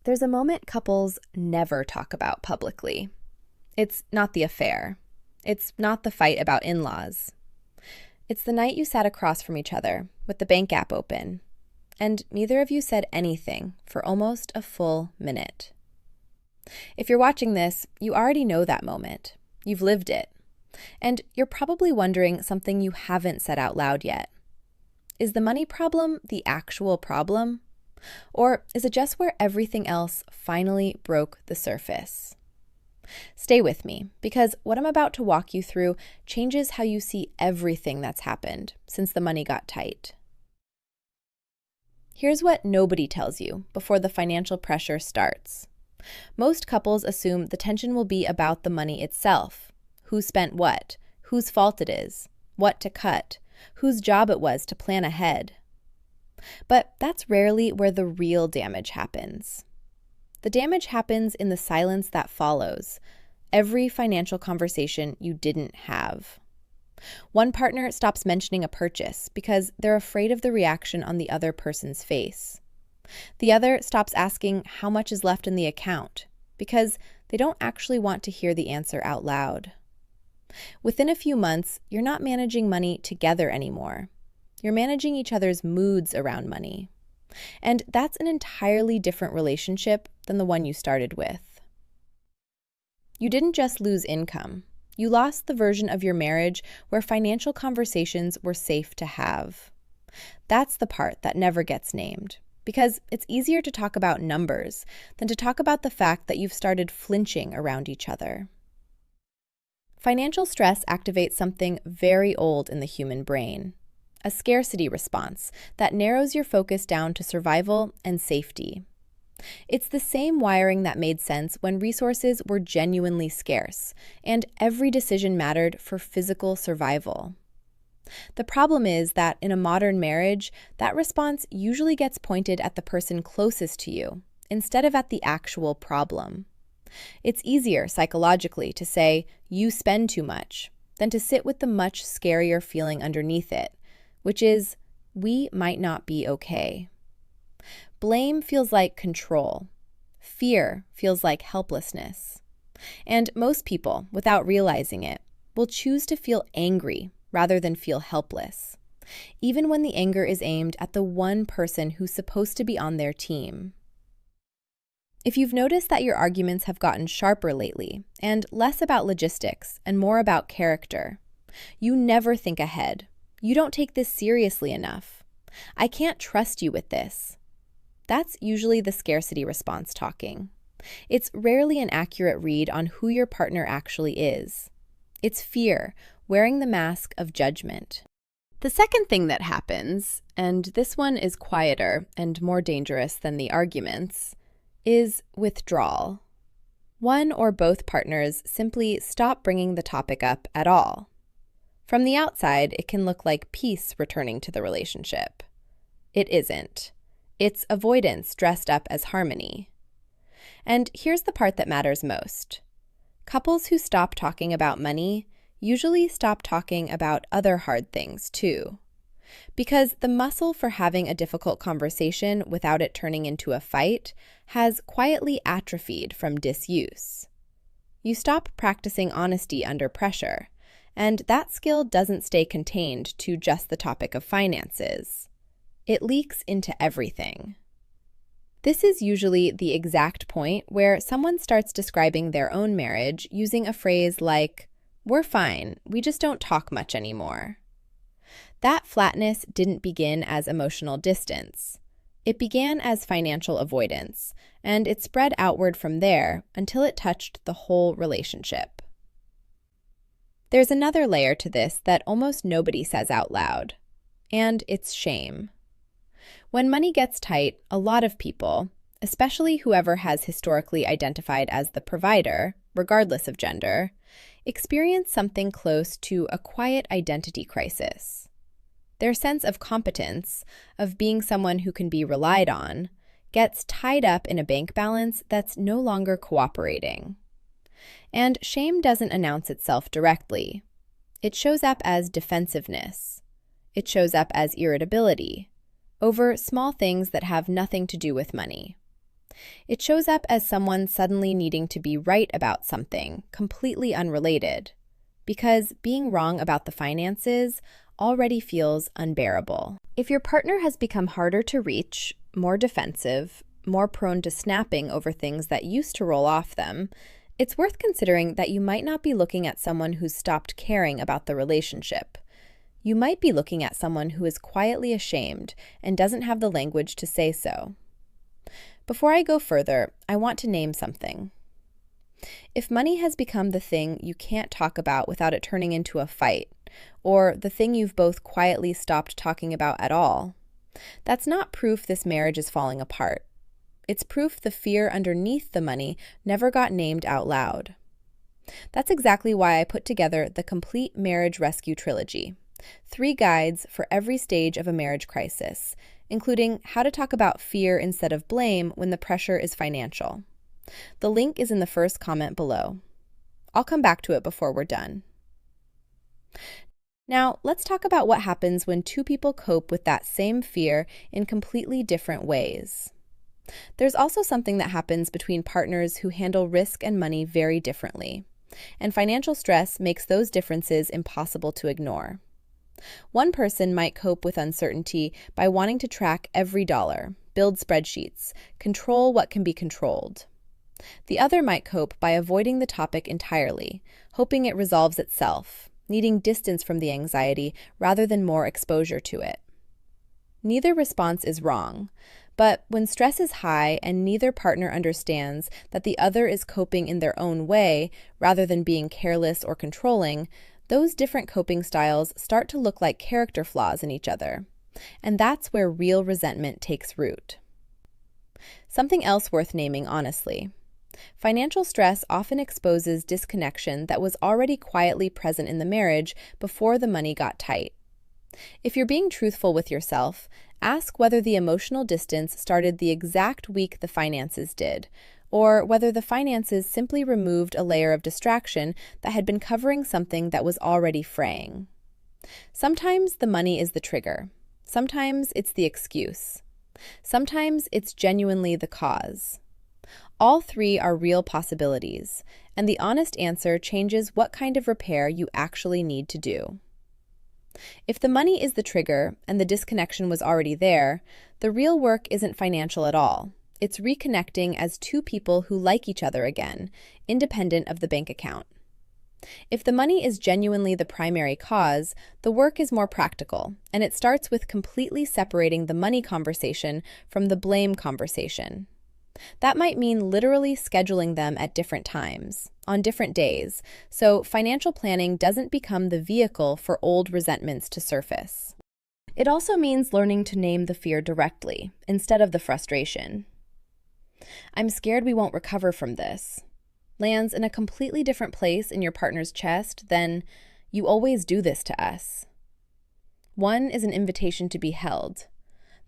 There's a moment couples never talk about publicly. It's not the affair. It's not the fight about in-laws. It's the night you sat across from each other with the bank app open, and neither of you said anything for almost a full minute. If you're watching this, you already know that moment. You've lived it. And you're probably wondering something you haven't said out loud yet. Is the money problem the actual problem? Or is it just where everything else finally broke the surface? Stay with me, because what I'm about to walk you through changes how you see everything that's happened since the money got tight. Here's what nobody tells you before the financial pressure starts. Most couples assume the tension will be about the money itself. Who spent what, whose fault it is, what to cut, whose job it was to plan ahead. But that's rarely where the real damage happens. The damage happens in the silence that follows, every financial conversation you didn't have. One partner stops mentioning a purchase because they're afraid of the reaction on the other person's face. The other stops asking how much is left in the account because they don't actually want to hear the answer out loud. Within a few months, you're not managing money together anymore. You're managing each other's moods around money. And that's an entirely different relationship than the one you started with. You didn't just lose income. You lost the version of your marriage where financial conversations were safe to have. That's the part that never gets named, because it's easier to talk about numbers than to talk about the fact that you've started flinching around each other. Financial stress activates something very old in the human brain, a scarcity response that narrows your focus down to survival and safety. It's the same wiring that made sense when resources were genuinely scarce and every decision mattered for physical survival. The problem is that in a modern marriage, that response usually gets pointed at the person closest to you instead of at the actual problem. It's easier psychologically to say, you spend too much, than to sit with the much scarier feeling underneath it, which is, we might not be okay. Blame feels like control. Fear feels like helplessness. And most people, without realizing it, will choose to feel angry rather than feel helpless, even when the anger is aimed at the one person who's supposed to be on their team. If you've noticed that your arguments have gotten sharper lately, and less about logistics and more about character, you never think ahead. You don't take this seriously enough. I can't trust you with this. That's usually the scarcity response talking. It's rarely an accurate read on who your partner actually is. It's fear, wearing the mask of judgment. The second thing that happens, and this one is quieter and more dangerous than the arguments, is withdrawal. One or both partners simply stop bringing the topic up at all. From the outside, it can look like peace returning to the relationship. It isn't. It's avoidance dressed up as harmony. And here's the part that matters most. Couples who stop talking about money usually stop talking about other hard things too. Because the muscle for having a difficult conversation without it turning into a fight has quietly atrophied from disuse. You stop practicing honesty under pressure, and that skill doesn't stay contained to just the topic of finances. It leaks into everything. This is usually the exact point where someone starts describing their own marriage using a phrase like, "We're fine, we just don't talk much anymore." That flatness didn't begin as emotional distance. It began as financial avoidance, and it spread outward from there until it touched the whole relationship. There's another layer to this that almost nobody says out loud, and it's shame. When money gets tight, a lot of people, especially whoever has historically identified as the provider, regardless of gender, experience something close to a quiet identity crisis. Their sense of competence, of being someone who can be relied on, gets tied up in a bank balance that's no longer cooperating. And shame doesn't announce itself directly. It shows up as defensiveness. It shows up as irritability over small things that have nothing to do with money. It shows up as someone suddenly needing to be right about something, completely unrelated, because being wrong about the finances already feels unbearable. If your partner has become harder to reach, more defensive, more prone to snapping over things that used to roll off them, it's worth considering that you might not be looking at someone who's stopped caring about the relationship. You might be looking at someone who is quietly ashamed and doesn't have the language to say so. Before I go further, I want to name something. If money has become the thing you can't talk about without it turning into a fight, or the thing you've both quietly stopped talking about at all, that's not proof this marriage is falling apart. It's proof the fear underneath the money never got named out loud. That's exactly why I put together the Complete Marriage Rescue Trilogy, 3 guides for every stage of a marriage crisis, including how to talk about fear instead of blame when the pressure is financial. The link is in the first comment below. I'll come back to it before we're done. Now, let's talk about what happens when 2 people cope with that same fear in completely different ways. There's also something that happens between partners who handle risk and money very differently, and financial stress makes those differences impossible to ignore. One person might cope with uncertainty by wanting to track every dollar, build spreadsheets, control what can be controlled. The other might cope by avoiding the topic entirely, hoping it resolves itself, needing distance from the anxiety rather than more exposure to it. Neither response is wrong, but when stress is high and neither partner understands that the other is coping in their own way rather than being careless or controlling, those different coping styles start to look like character flaws in each other. And that's where real resentment takes root. Something else worth naming honestly. Financial stress often exposes disconnection that was already quietly present in the marriage before the money got tight. If you're being truthful with yourself, ask whether the emotional distance started the exact week the finances did, or whether the finances simply removed a layer of distraction that had been covering something that was already fraying. Sometimes the money is the trigger. Sometimes it's the excuse. Sometimes it's genuinely the cause. All 3 are real possibilities, and the honest answer changes what kind of repair you actually need to do. If the money is the trigger and the disconnection was already there, the real work isn't financial at all. It's reconnecting as 2 people who like each other again, independent of the bank account. If the money is genuinely the primary cause, the work is more practical, and it starts with completely separating the money conversation from the blame conversation. That might mean literally scheduling them at different times, on different days, so financial planning doesn't become the vehicle for old resentments to surface. It also means learning to name the fear directly, instead of the frustration. "I'm scared we won't recover from this," lands in a completely different place in your partner's chest than "you always do this to us." One is an invitation to be held.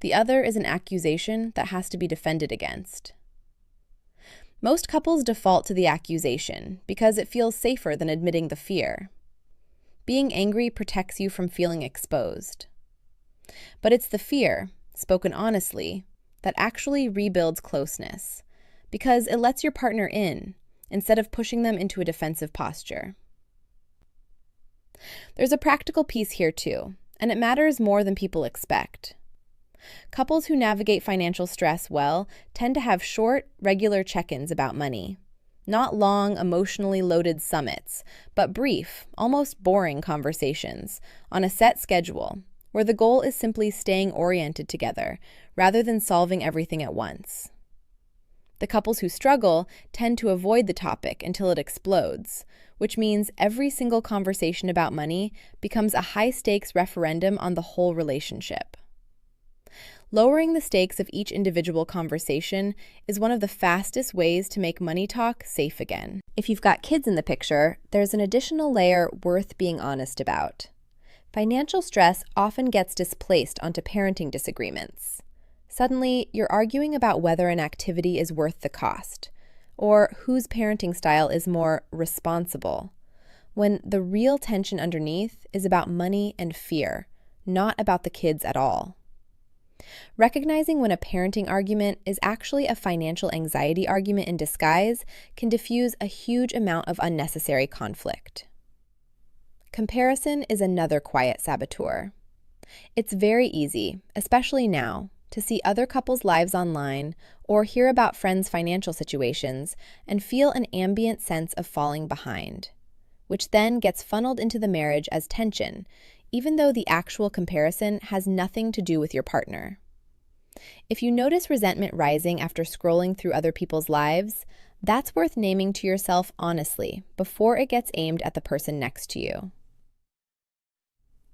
The other is an accusation that has to be defended against. Most couples default to the accusation because it feels safer than admitting the fear. Being angry protects you from feeling exposed. But it's the fear, spoken honestly, that actually rebuilds closeness, because it lets your partner in, instead of pushing them into a defensive posture. There's a practical piece here too, and it matters more than people expect. Couples who navigate financial stress well tend to have short, regular check-ins about money. Not long, emotionally loaded summits, but brief, almost boring conversations on a set schedule, where the goal is simply staying oriented together, rather than solving everything at once. The couples who struggle tend to avoid the topic until it explodes, which means every single conversation about money becomes a high-stakes referendum on the whole relationship. Lowering the stakes of each individual conversation is one of the fastest ways to make money talk safe again. If you've got kids in the picture, there's an additional layer worth being honest about. Financial stress often gets displaced onto parenting disagreements. Suddenly, you're arguing about whether an activity is worth the cost, or whose parenting style is more responsible, when the real tension underneath is about money and fear, not about the kids at all. Recognizing when a parenting argument is actually a financial anxiety argument in disguise can diffuse a huge amount of unnecessary conflict. Comparison is another quiet saboteur. It's very easy, especially now, to see other couples' lives online or hear about friends' financial situations and feel an ambient sense of falling behind, which then gets funneled into the marriage as tension, even though the actual comparison has nothing to do with your partner. If you notice resentment rising after scrolling through other people's lives, that's worth naming to yourself honestly before it gets aimed at the person next to you.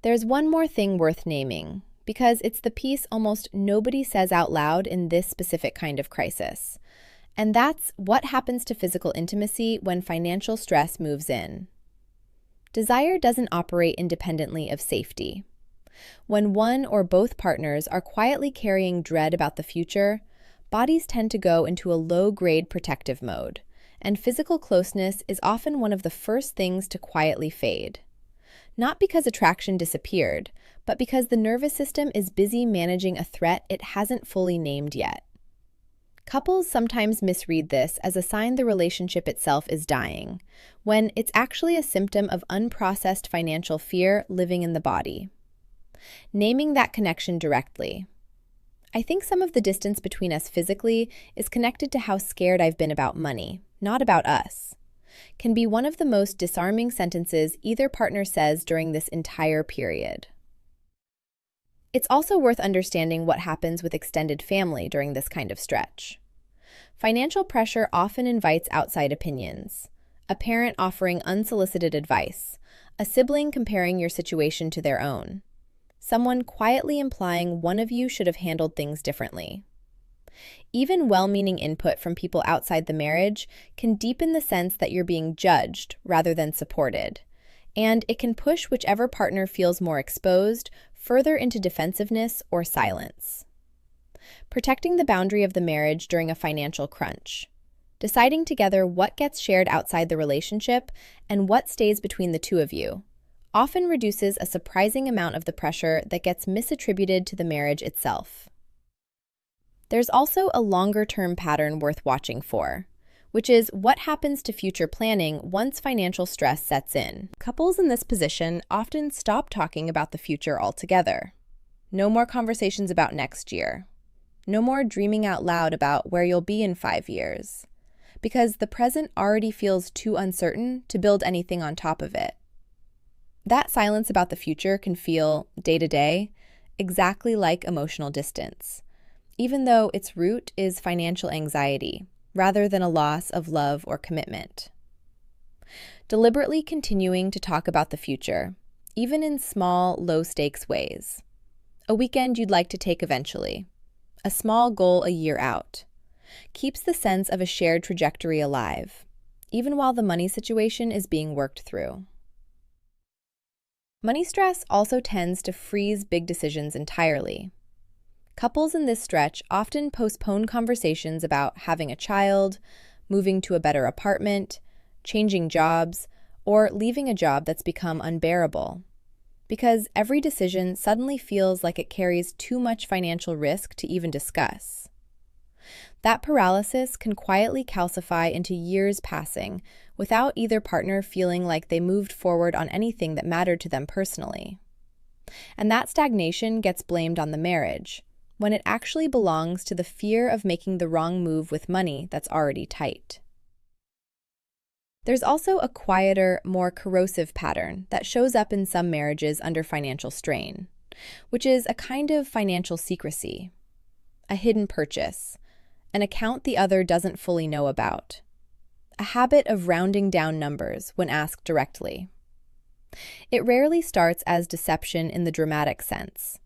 There's one more thing worth naming, because it's the piece almost nobody says out loud in this specific kind of crisis. And that's what happens to physical intimacy when financial stress moves in. Desire doesn't operate independently of safety. When one or both partners are quietly carrying dread about the future, bodies tend to go into a low-grade protective mode, and physical closeness is often one of the first things to quietly fade. Not because attraction disappeared, but because the nervous system is busy managing a threat it hasn't fully named yet. Couples sometimes misread this as a sign the relationship itself is dying, when it's actually a symptom of unprocessed financial fear living in the body. Naming that connection directly. I think some of the distance between us physically is connected to how scared I've been about money, not about us. Can be one of the most disarming sentences either partner says during this entire period. It's also worth understanding what happens with extended family during this kind of stretch. Financial pressure often invites outside opinions. A parent offering unsolicited advice, a sibling comparing your situation to their own, someone quietly implying one of you should have handled things differently. Even well-meaning input from people outside the marriage can deepen the sense that you're being judged rather than supported, and it can push whichever partner feels more exposed further into defensiveness or silence. Protecting the boundary of the marriage during a financial crunch. Deciding together what gets shared outside the relationship and what stays between the two of you often reduces a surprising amount of the pressure that gets misattributed to the marriage itself. There's also a longer-term pattern worth watching for, which is what happens to future planning once financial stress sets in. Couples in this position often stop talking about the future altogether. No more conversations about next year. No more dreaming out loud about where you'll be in 5 years, because the present already feels too uncertain to build anything on top of it. That silence about the future can feel, day to day, exactly like emotional distance, even though its root is financial anxiety, rather than a loss of love or commitment. Deliberately continuing to talk about the future, even in small, low-stakes ways. A weekend you'd like to take eventually. A small goal a year out. Keeps the sense of a shared trajectory alive, even while the money situation is being worked through. Money stress also tends to freeze big decisions entirely. Couples in this stretch often postpone conversations about having a child, moving to a better apartment, changing jobs, or leaving a job that's become unbearable, because every decision suddenly feels like it carries too much financial risk to even discuss. That paralysis can quietly calcify into years passing without either partner feeling like they moved forward on anything that mattered to them personally. And that stagnation gets blamed on the marriage, when it actually belongs to the fear of making the wrong move with money that's already tight. There's also a quieter, more corrosive pattern that shows up in some marriages under financial strain, which is a kind of financial secrecy, a hidden purchase, an account the other doesn't fully know about, a habit of rounding down numbers when asked directly. It rarely starts as deception in the dramatic sense.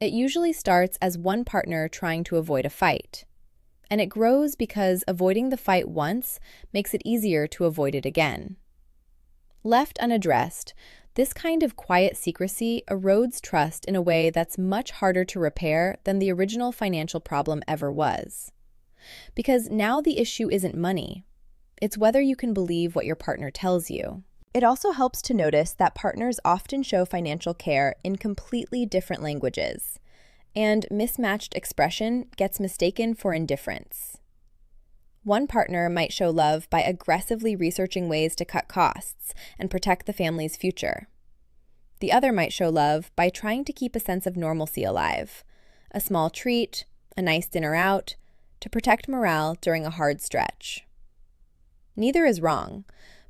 It usually starts as one partner trying to avoid a fight, and it grows because avoiding the fight once makes it easier to avoid it again. Left unaddressed, this kind of quiet secrecy erodes trust in a way that's much harder to repair than the original financial problem ever was. Because now the issue isn't money. It's whether you can believe what your partner tells you. It also helps to notice that partners often show financial care in completely different languages, and mismatched expression gets mistaken for indifference. One partner might show love by aggressively researching ways to cut costs and protect the family's future. The other might show love by trying to keep a sense of normalcy alive, a small treat, a nice dinner out, to protect morale during a hard stretch. Neither is wrong,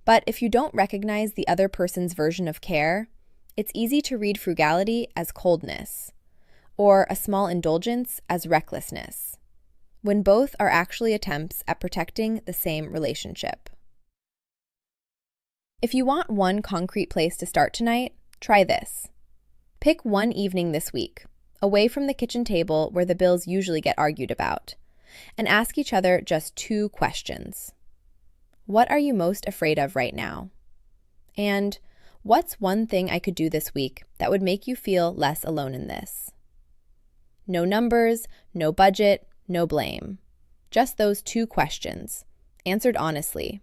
but if you don't recognize the other person's version of care, it's easy to read frugality as coldness, or a small indulgence as recklessness, when both are actually attempts at protecting the same relationship. If you want one concrete place to start tonight, try this. Pick one evening this week, away from the kitchen table where the bills usually get argued about, and ask each other just 2 questions. What are you most afraid of right now? And what's one thing I could do this week that would make you feel less alone in this? No numbers, no budget, no blame. Just those 2 questions, answered honestly,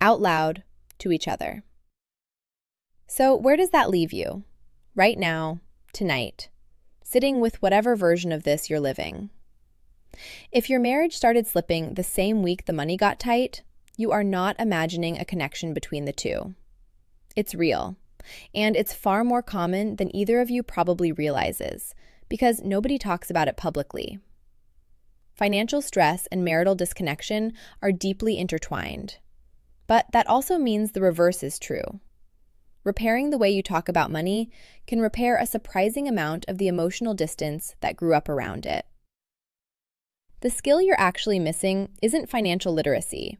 out loud, to each other. So where does that leave you? Right now, tonight, sitting with whatever version of this you're living. If your marriage started slipping the same week the money got tight, you are not imagining a connection between the two. It's real, and it's far more common than either of you probably realizes, because nobody talks about it publicly. Financial stress and marital disconnection are deeply intertwined. But that also means the reverse is true. Repairing the way you talk about money can repair a surprising amount of the emotional distance that grew up around it. The skill you're actually missing isn't financial literacy.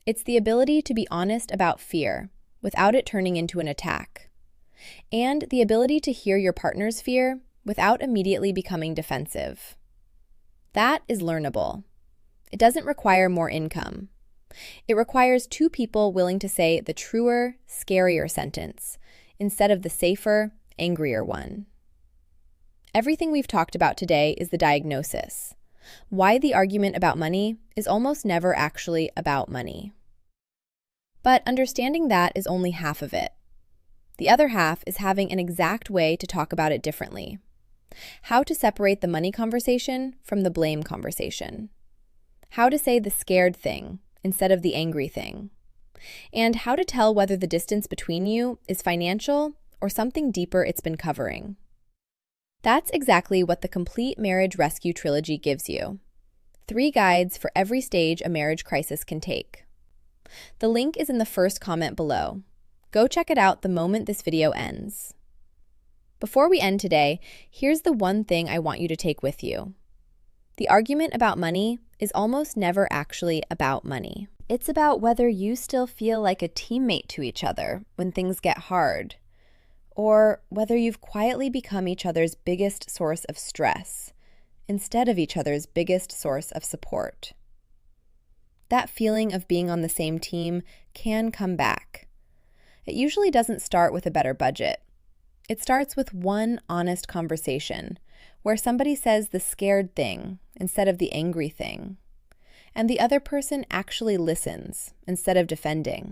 It's the ability to be honest about fear without it turning into an attack, and the ability to hear your partner's fear without immediately becoming defensive. That is learnable. It doesn't require more income. It requires 2 people willing to say the truer, scarier sentence instead of the safer, angrier one. Everything we've talked about today is the diagnosis. Why the argument about money is almost never actually about money. But understanding that is only half of it. The other half is having an exact way to talk about it differently. How to separate the money conversation from the blame conversation. How to say the scared thing instead of the angry thing, and how to tell whether the distance between you is financial or something deeper it's been covering. That's exactly what the Complete Marriage Rescue Trilogy gives you. 3 guides for every stage a marriage crisis can take. The link is in the first comment below. Go check it out the moment this video ends. Before we end today, here's the one thing I want you to take with you. The argument about money is almost never actually about money. It's about whether you still feel like a teammate to each other when things get hard, or whether you've quietly become each other's biggest source of stress instead of each other's biggest source of support. That feeling of being on the same team can come back. It usually doesn't start with a better budget. It starts with one honest conversation where somebody says the scared thing instead of the angry thing, and the other person actually listens instead of defending.